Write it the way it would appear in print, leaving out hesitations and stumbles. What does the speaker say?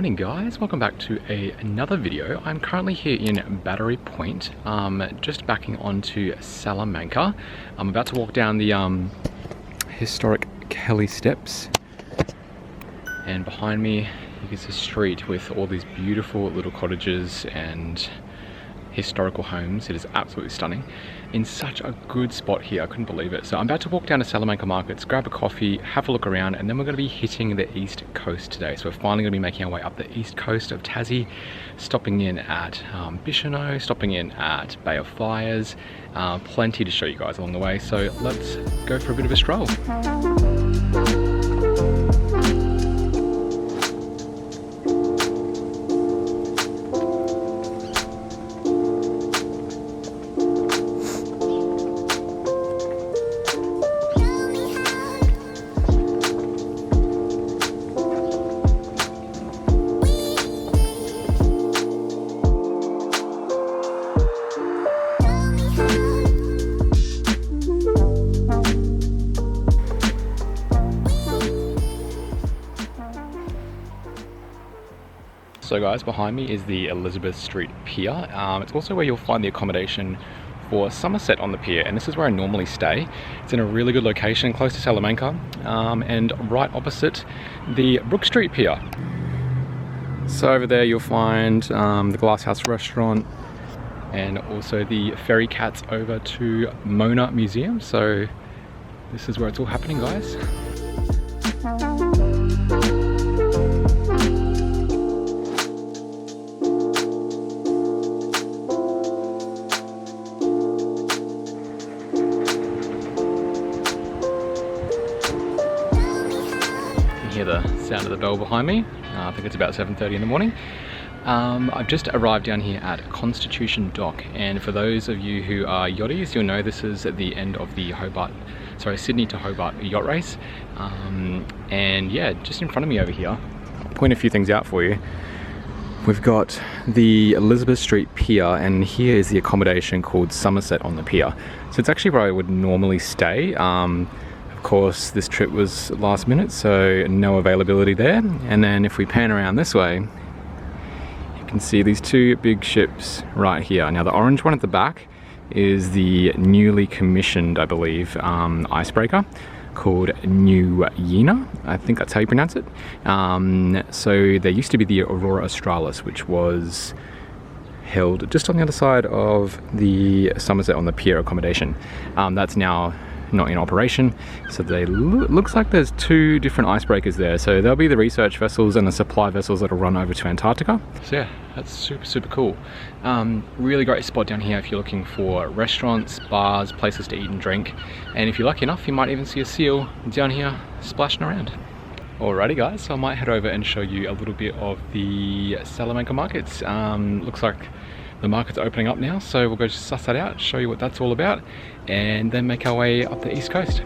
Morning guys, welcome back to another video. I'm currently here in Battery Point, just backing onto Salamanca. I'm about to walk down the historic Kelly steps, and behind me is a street with all these beautiful little cottages and historical homes. It is absolutely stunning in such a good spot here. I couldn't believe it. So I'm about to walk down to Salamanca markets, grab a coffee, have a look around, and then we're going to be hitting the east coast today. So we're finally going to be making our way up the east coast of Tassie, stopping in at Bicheno, stopping in at Bay of Fires. Plenty to show you guys along the way, so let's go for a bit of a stroll. So guys, behind me is the Elizabeth Street Pier. It's also where you'll find the accommodation for Somerset on the pier, and this is where I normally stay. It's in a really good location close to Salamanca, and right opposite the Brook Street Pier. So over there you'll find the Glasshouse Restaurant and also the ferry cats over to Mona Museum. So this is where it's all happening, guys. Hear the sound of the bell behind me. I think it's about 7:30 in the morning. I've just arrived down here at Constitution Dock, and for those of you who are yachties, you'll know this is at the end of the Sydney to Hobart yacht race. And yeah, just in front of me over here, I'll point a few things out for you. We've got the Elizabeth Street Pier, and here is the accommodation called Somerset on the pier. So it's actually where I would normally stay. Of course, this trip was last minute, so no availability there. And then if we pan around this way, you can see these two big ships right here. Now the orange one at the back is the newly commissioned, I believe, icebreaker called New Yena. I think that's how you pronounce it. So there used to be the Aurora Australis, which was held just on the other side of the Somerset on the pier accommodation. That's now not in operation, so they looks like there's two different icebreakers there. So there'll be the research vessels and the supply vessels that'll run over to Antarctica. So yeah, that's super cool. Really great spot down here if you're looking for restaurants, bars, places to eat and drink, and if you're lucky enough you might even see a seal down here splashing around. Alrighty guys, so I might head over and show you a little bit of the Salamanca markets. Looks like the market's opening up now, so we'll go suss that out, show you what that's all about, and then make our way up the east coast.